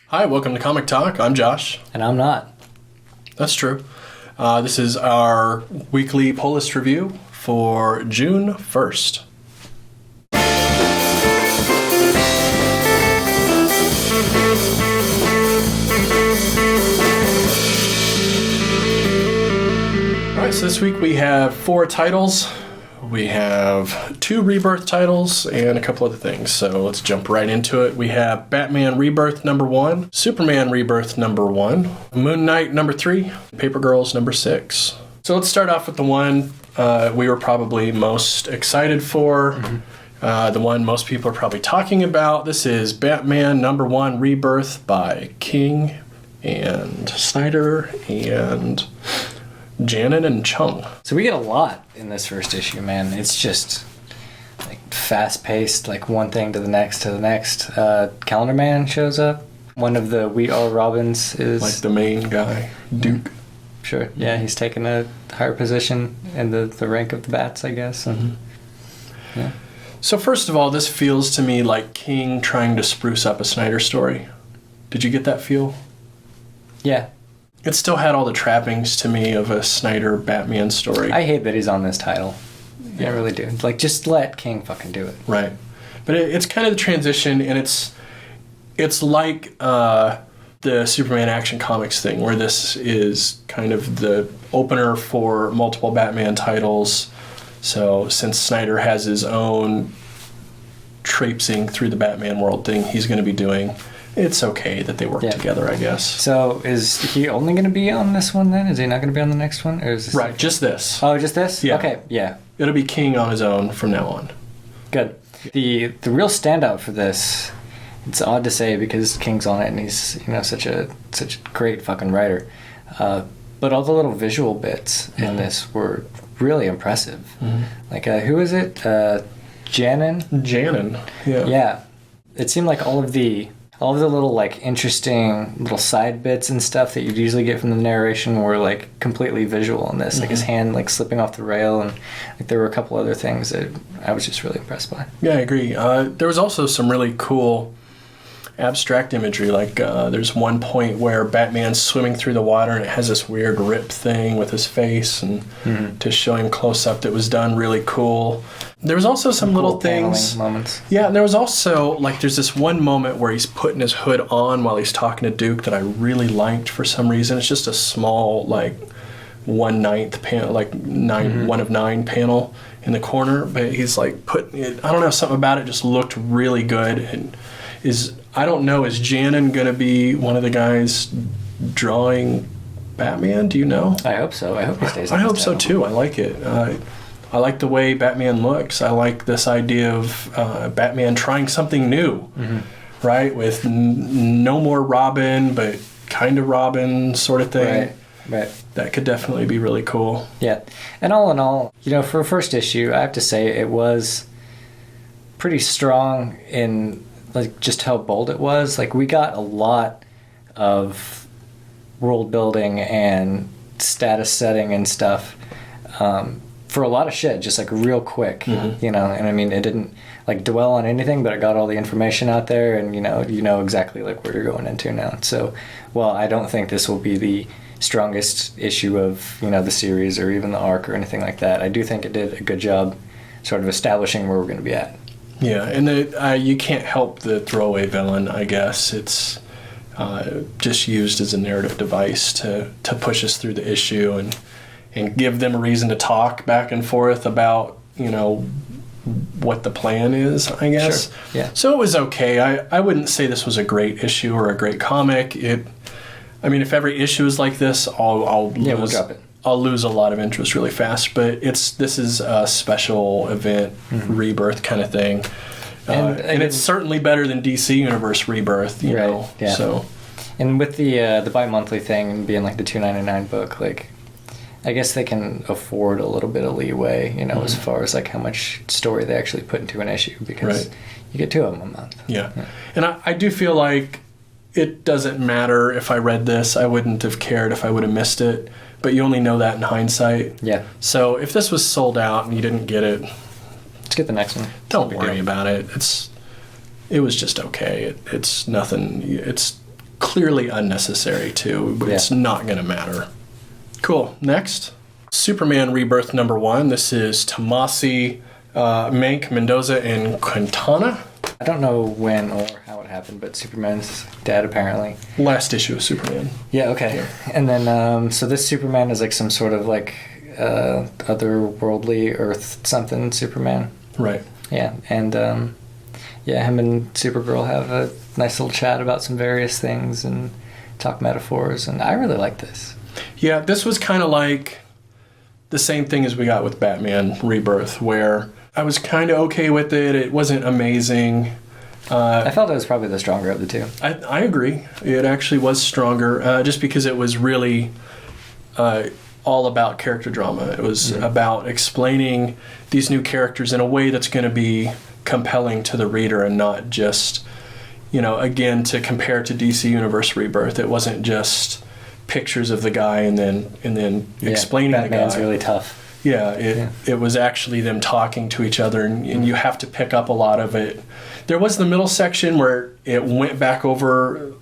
Hi, welcome to Comic Talk. I'm Josh. And I'm not. That's true. This is our weekly pull list review for June 1st. Alright, so this week we have 4 titles. We have 2 Rebirth titles and a couple other things, so let's jump right into it. We have Batman Rebirth number 1, Superman Rebirth number 1, Moon Knight number 3, Paper Girls number 6. So let's start off with the one we were probably most excited for, the one most people are probably talking about. This is Batman number 1 Rebirth by King and Snyder and Janin and Chung. So we get a lot in this first issue, man. It's just like fast-paced, like one thing to the next to the next. Calendar Man shows up. One of the We Are Robins is... Like the main guy, Duke. Sure, yeah, he's taken a higher position in the rank of the Bats, I guess. And, yeah. So first of all, this feels to me like King trying to spruce up a Snyder story. Did you get that feel? Yeah. It still had all the trappings to me of a Snyder Batman story. I hate that he's on this title. Yeah. I really do. Like, just let King fucking do it. Right. But it's kind of the transition, and it's like the Superman Action Comics thing, where this is kind of the opener for multiple Batman titles. So since Snyder has his own traipsing through the Batman world thing he's going to be doing, it's okay that they work together, I guess. So is he only going to be on this one then? Is he not going to be on the next one? Or is this right, just this. Oh, just this? Yeah. Okay, yeah. It'll be King on his own from now on. Good. The real standout for this, it's odd to say because King's on it and he's such a great fucking writer, but all the little visual bits in this were really impressive. Like who is it? Janin? Janin. Yeah. Yeah. It seemed like all of the little like interesting little side bits and stuff that you'd usually get from the narration were like completely visual in this. Like his hand like slipping off the rail, and like there were a couple other things that I was just really impressed by. Yeah, I agree. There was also some really cool abstract imagery. Like there's one point where Batman's swimming through the water and it has this weird rip thing with his face, and to show him close up, that was done really cool. There was also some little cool things. Moments. Yeah, and there was also like there's this one moment where he's putting his hood on while he's talking to Duke that I really liked for some reason. It's just a small like 1/9 panel, like 1 of 9 panel in the corner, but he's like putting it. I don't know, something about it just looked really good. And I don't know, is Janin gonna be one of the guys drawing Batman? Do you know? I hope so. I hope he stays. I hope so too. I like it. I like the way Batman looks. I like this idea of Batman trying something new, right? With no more Robin, but kind of Robin sort of thing. Right. That could definitely be really cool. Yeah. And all in all, for a first issue, I have to say it was pretty strong in like just how bold it was. Like we got a lot of world building and status setting and stuff. For a lot of shit, just like real quick, and I mean, it didn't like dwell on anything, but it got all the information out there, and you know exactly like where you're going into now. So, well, I don't think this will be the strongest issue of the series or even the arc or anything like that. I do think it did a good job, sort of establishing where we're going to be at. Yeah, and you can't help the throwaway villain. I guess it's just used as a narrative device to push us through the issue and give them a reason to talk back and forth about, what the plan is, I guess. Sure. Yeah. So it was okay. I wouldn't say this was a great issue or a great comic. If every issue is like this, I'll lose, we'll drop it. I'll lose a lot of interest really fast. But this is a special event, Rebirth kind of thing. And it's certainly better than DC Universe Rebirth, you know. Yeah. So. And with the bi-monthly thing being like the $2.99 book, like I guess they can afford a little bit of leeway, as far as like how much story they actually put into an issue, because you get 2 of them a month. Yeah. And I do feel like it doesn't matter if I read this. I wouldn't have cared if I would have missed it, but you only know that in hindsight. Yeah. So if this was sold out and you didn't get it, let's get the next one. Don't worry about it. It was just okay. It's nothing. It's clearly unnecessary too, but it's not going to matter. Cool. Next, Superman Rebirth #1. This is Tomasi, Mank, Mendoza, and Quintana. I don't know when or how it happened, but Superman's dead apparently. Last issue of Superman. Yeah, okay. Yeah. And then, so this Superman is like some sort of like otherworldly Earth something Superman. Right. Yeah, and him and Supergirl have a nice little chat about some various things and talk metaphors, and I really like this. Yeah, this was kind of like the same thing as we got with Batman Rebirth, where I was kind of okay with it. It wasn't amazing. I felt it was probably the stronger of the two. I agree. It actually was stronger, just because it was really all about character drama. It was about explaining these new characters in a way that's going to be compelling to the reader and not just, again, to compare to DC Universe Rebirth. It wasn't just pictures of the guy and then explaining the guy. Batman's really tough. Yeah, it was actually them talking to each other, and you have to pick up a lot of it. There was the middle section where it went back over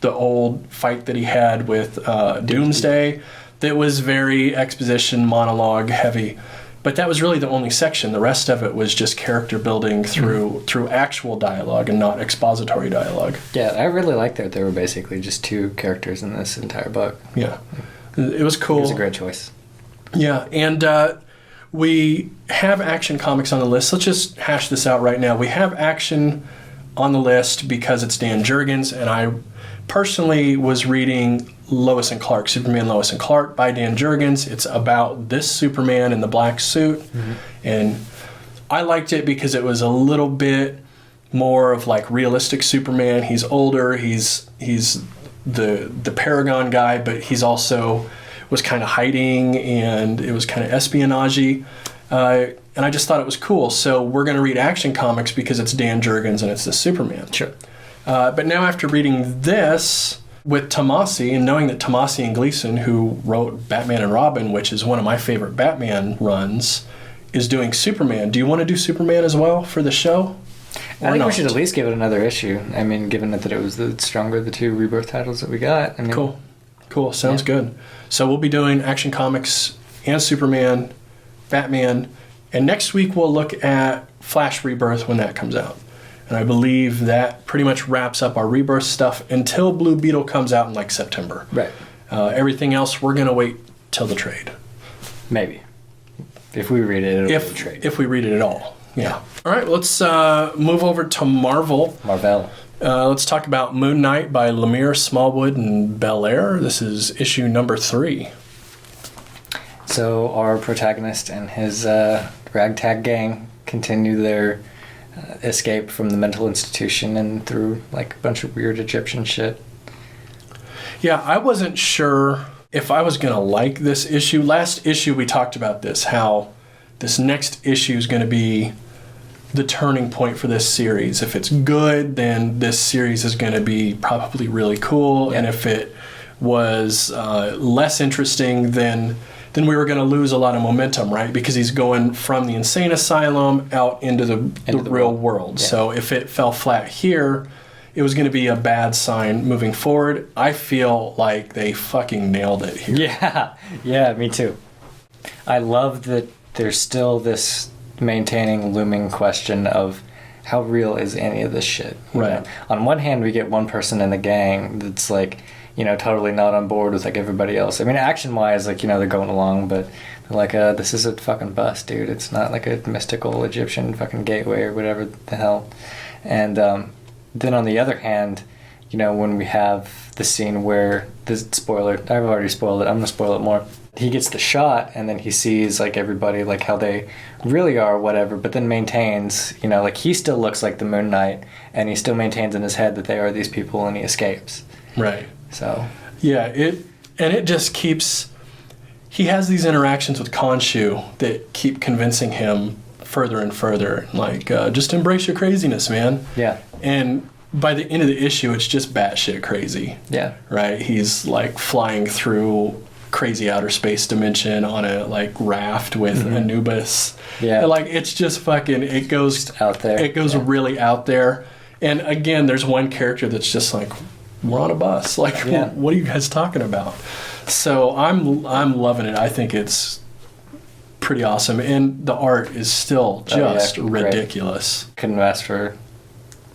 the old fight that he had with Doomsday. That was very exposition, monologue heavy. But that was really the only section. The rest of it was just character building through actual dialogue and not expository dialogue. Yeah, I really liked that there were basically just two characters in this entire book. Yeah, it was cool. It was a great choice. Yeah, and we have Action Comics on the list. Let's just hash this out right now. We have Action on the list because it's Dan Jurgens, and I personally was reading Lois and Clark, Superman Lois and Clark by Dan Jurgens. It's about this Superman in the black suit, and I liked it because it was a little bit more of like realistic Superman. He's older, he's the Paragon guy, but he's also was kind of hiding, and it was kind of espionage-y. And I just thought it was cool. So we're going to read Action Comics because it's Dan Jurgens and it's the Superman. Sure. But now after reading this with Tomasi and knowing that Tomasi and Gleason, who wrote Batman and Robin, which is one of my favorite Batman runs, is doing Superman. Do you want to do Superman as well for the show? I think we should at least give it another issue. I mean, given that it was the stronger of the two Rebirth titles that we got. I mean, Cool. Sounds good. So we'll be doing Action Comics and Superman, Batman, and next week we'll look at Flash Rebirth when that comes out. And I believe that pretty much wraps up our Rebirth stuff until Blue Beetle comes out in like September. Right. Everything else, we're going to wait till the trade. Maybe. If we read it, it'll be the trade. If we read it at all. Yeah. All right, let's move over to Marvel. Let's talk about Moon Knight by Lemire, Smallwood, and Belair. This is issue number 3. So our protagonist and his ragtag gang continue their escape from the mental institution and through like a bunch of weird Egyptian shit. Yeah, I wasn't sure if I was going to like this issue. Last issue we talked about this, how this next issue is going to be the turning point for this series. If it's good, then this series is going to be probably really cool. Yeah. And if it was less interesting, then we were going to lose a lot of momentum, right? Because he's going from the insane asylum out into the real world. Yeah. So if it fell flat here, it was going to be a bad sign moving forward. I feel like they fucking nailed it here. Yeah, me too. I love that there's still this maintaining looming question of how real is any of this shit. Right. Know? On one hand, we get one person in the gang that's like, totally not on board with like everybody else. I mean, action-wise, like, they're going along, but they're like, this is a fucking bust, dude. It's not like a mystical Egyptian fucking gateway or whatever the hell. And then on the other hand, when we have the scene where, this spoiler, I've already spoiled it, I'm going to spoil it more. He gets the shot, and then he sees, like, everybody, like, how they really are or whatever, but then maintains, like, he still looks like the Moon Knight, and he still maintains in his head that they are these people, and he escapes. Right. So. Yeah, it just keeps... He has these interactions with Khonshu that keep convincing him further and further, like, just embrace your craziness, man. Yeah. And by the end of the issue, it's just batshit crazy. Yeah. Right? He's, like, flying through crazy outer space dimension on a like raft with Anubis. Yeah. And, like, it's just fucking, it goes out there. It goes really out there. And again, there's one character that's just like, we're on a bus. Like, Yeah. what are you guys talking about? So I'm loving it. I think it's pretty awesome, and the art is still just ridiculous. Couldn't ask for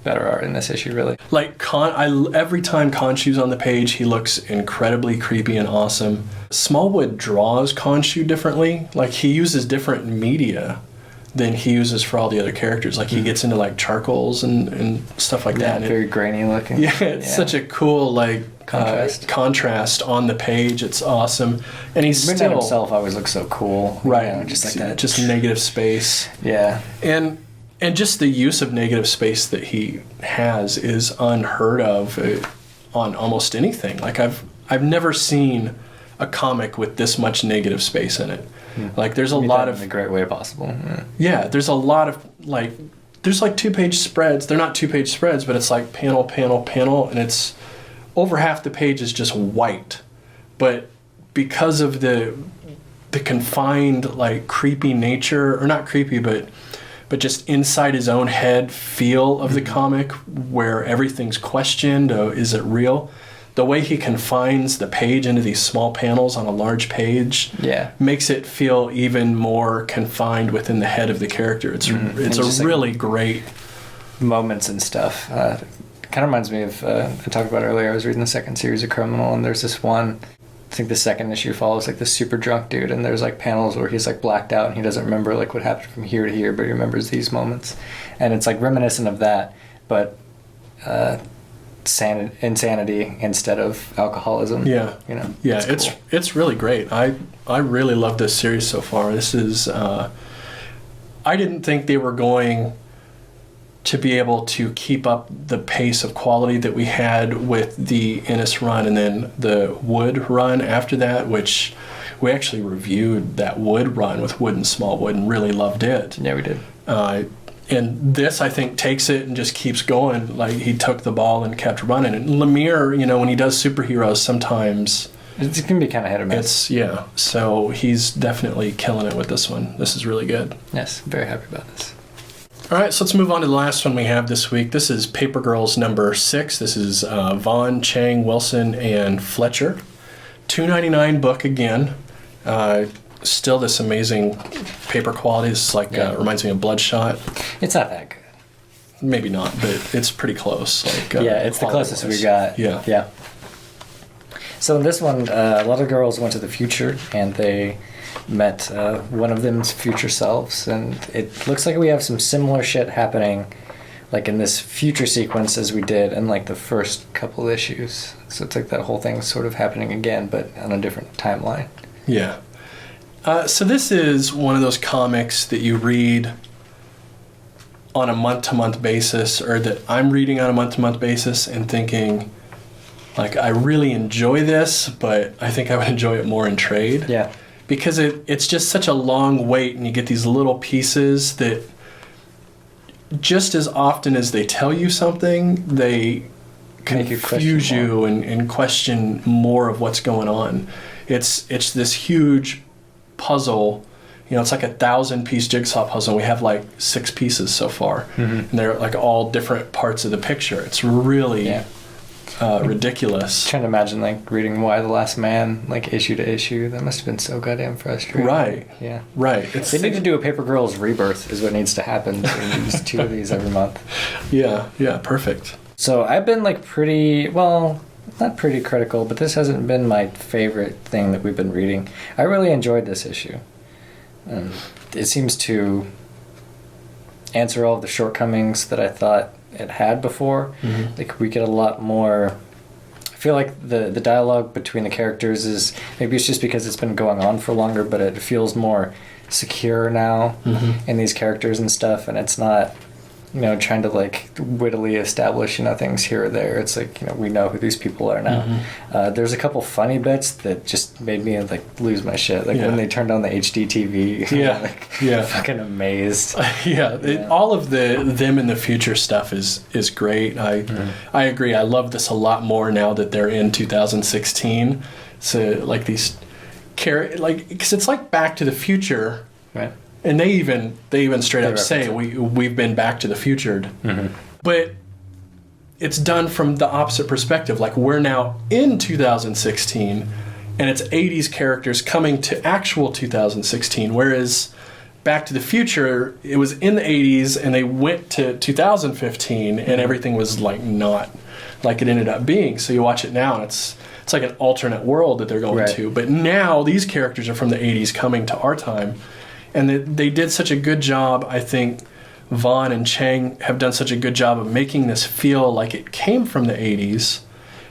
better art in this issue, really. Like every time Khonshu's on the page, he looks incredibly creepy and awesome. Smallwood draws Khonshu differently. Like, he uses different media than he uses for all the other characters. Like, he gets into like charcoals and stuff like that. And very grainy looking. Yeah, it's such a cool like contrast on the page. It's awesome, and he's Midnight still himself always looks so cool, right. You know, just like that, just negative space. Yeah, and just the use of negative space that he has is unheard of on almost anything. Like, I've never seen a comic with this much negative space in it. Like, there's a lot of in a great way possible. Yeah, there's a lot of like, there's like 2-page spreads. They're not 2-page spreads, but it's like panel, panel, panel, and it's over half the page is just white. But because of the confined, like, creepy nature, or not creepy, but just inside his own head feel of the comic, where everything's questioned, is it real? The way he confines the page into these small panels on a large page makes it feel even more confined within the head of the character. It's a really great moments and stuff. Kind of reminds me of I talked about earlier. I was reading the second series of Criminal, and there's this one. I think the second issue follows like this super drunk dude, and there's like panels where he's like blacked out and he doesn't remember like what happened from here to here, but he remembers these moments, and it's like reminiscent of that, but insanity instead of alcoholism. Yeah, you know. Yeah, cool. it's really great. I really love this series so far. This is I didn't think they were going to be able to keep up the pace of quality that we had with the Ennis run and then the Wood run after that, which we actually reviewed that Wood run with Wood and Smallwood and really loved it. Yeah, we did. And this, I think, takes it and just keeps going. Like, he took the ball and kept running. And Lemire, you know, when he does superheroes, sometimes it can be kind of hit or miss. So he's definitely killing it with this one. This is really good. Yes, very happy about this. All right, so let's move on to the last one we have this week. This is Paper Girls number 6. This is Vaughn, Chang, Wilson, and Fletcher. $2.99 book again. Still this amazing paper quality. It's like reminds me of Bloodshot. It's not that good. Maybe not, but it's pretty close. Like, it's the closest we got. Yeah. So in this one, a lot of girls went to the future, and they met one of them's future selves, and it looks like we have some similar shit happening like in this future sequence as we did in like the first couple issues. So it's like that whole thing's sort of happening again, but on a different timeline. Yeah. So this is one of those comics that you read on a month-to-month basis, or that I'm reading on a month-to-month basis and thinking, like, I really enjoy this, but I think I would enjoy it more in trade. Yeah. Because it's just such a long wait, and you get these little pieces that just as often as they tell you something, they confuse you and question more of what's going on. It's this huge puzzle. You know, it's like a 1,000-piece jigsaw puzzle. We have like 6 pieces so far, and they're like all different parts of the picture. It's really ridiculous. Trying to imagine like reading Why the Last Man like issue to issue. That must have been so goddamn frustrating. Right. Yeah. Right. They need to do a Paper Girls Rebirth is what needs to happen. Use 2 of these every month. Yeah. Yeah. Perfect. So I've been like pretty, well, not pretty critical, but this hasn't been my favorite thing that we've been reading. I really enjoyed this issue. It seems to answer all of the shortcomings that I thought it had before. Like, we get a lot more. I feel like the dialogue between the characters is, maybe it's just because it's been going on for longer, but it feels more secure now in these characters and stuff, and it's not, you know, trying to like wittily establish, you know, things here or there. It's like, you know, we know who these people are now. There's a couple funny bits that just made me like lose my shit. Like when they turned on the HD TV. Fucking amazed. All of them in the future stuff is great. I agree. I love this a lot more now that they're in 2016. So like these because it's like Back to the Future. Right. And they even straight up say we've been back to the future, but it's done from the opposite perspective. Like, we're now in 2016, and it's 80s characters coming to actual 2016, whereas Back to the Future, it was in the 80s, and they went to 2015, and everything was like not like it ended up being. So you watch it now, and it's like an alternate world that they're going to. But now these characters are from the 80s coming to our time, and they did such a good job. I think Vaughn and Chang have done such a good job of making this feel like it came from the 80s,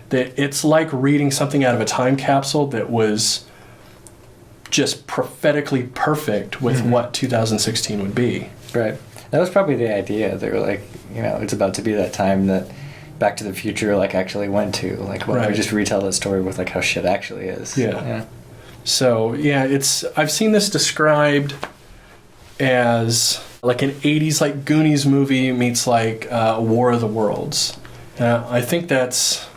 that it's like reading something out of a time capsule that was just prophetically perfect with what 2016 would be. Right. That was probably the idea. They were like, you know, it's about to be that time that Back to the Future like actually went to. Like, why don't we just retell that story with like how shit actually is? Yeah. So yeah, I've seen this described as like an 80s like Goonies movie meets like War of the Worlds. I think that's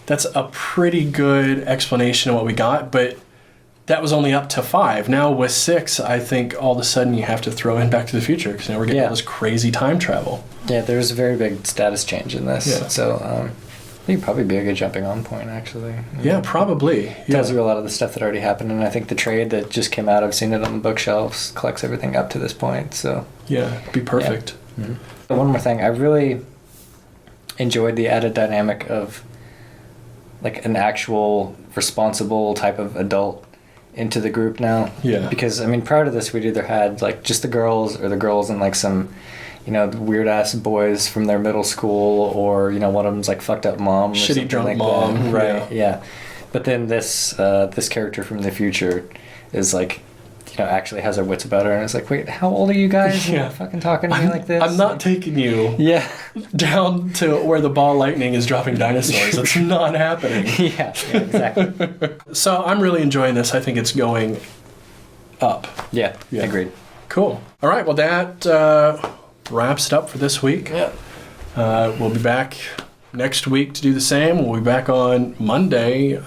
a pretty good explanation of what we got, but that was only up to 5. Now with 6, I think all of a sudden you have to throw in Back to the Future, because now we're getting all this crazy time travel. Yeah, there's a very big status change in this. Yeah. So I think it'd probably be a good jumping on point, actually. Yeah, probably. Tells you a lot of the stuff that already happened, and I think the trade that just came out, I've seen it on the bookshelves, collects everything up to this point. So yeah, it'd be perfect. Yeah. Mm-hmm. One more thing, I really enjoyed the added dynamic of like an actual responsible type of adult into the group now. Yeah. Because, I mean, prior to this, we'd either had, like, just the girls, or the girls and, like, some, you know, weird-ass boys from their middle school, or, you know, one of them's, like, fucked up mom. Shitty drunk like mom. That. Right, yeah. But then this character from the future is, like, you know, actually has her wits about her, and it's like, wait, how old are you guys? You're fucking talking to me like this? I'm not taking you down to where the ball lightning is dropping dinosaurs. It's not happening. Yeah, exactly. So I'm really enjoying this. I think it's going up. Yeah, agreed. Cool. All right, well, that wraps it up for this week. Yeah. We'll be back next week to do the same. We'll be back on Monday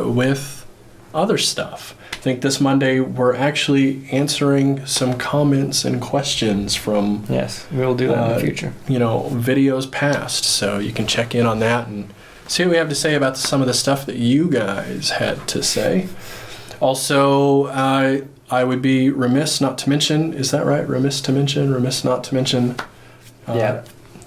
with other stuff. I think this Monday we're actually answering some comments and questions from... Yes, we will do that in the future. You know, videos past, so you can check in on that and see what we have to say about some of the stuff that you guys had to say. Also, I would be remiss not to mention, is that right? Remiss not to mention...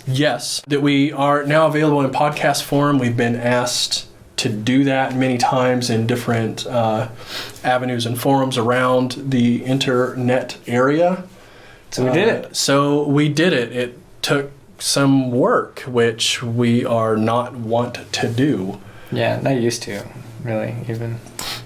Yes, that we are now available in podcast form. We've been asked to do that many times in different avenues and forums around the internet area. So we did it. So we did it. It took some work, which we are not wont to do. Yeah, not used to, really, even.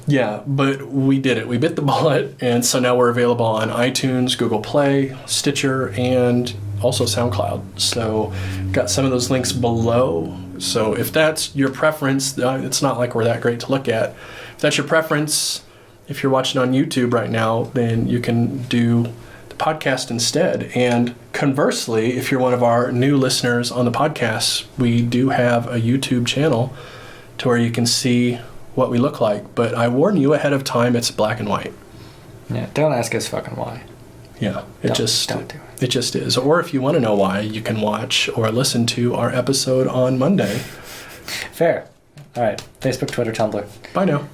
Yeah, but we did it. We bit the bullet, and so now we're available on iTunes, Google Play, Stitcher, and also SoundCloud. So got some of those links below. So if that's your preference, it's not like we're that great to look at. If that's your preference, if you're watching on YouTube right now, then you can do the podcast instead. And conversely, if you're one of our new listeners on the podcast, we do have a YouTube channel to where you can see what we look like. But I warn you ahead of time, it's black and white. Yeah, don't ask us fucking why. Yeah, don't do it. It just is. Or if you want to know why, you can watch or listen to our episode on Monday. Fair. All right. Facebook, Twitter, Tumblr. Bye now.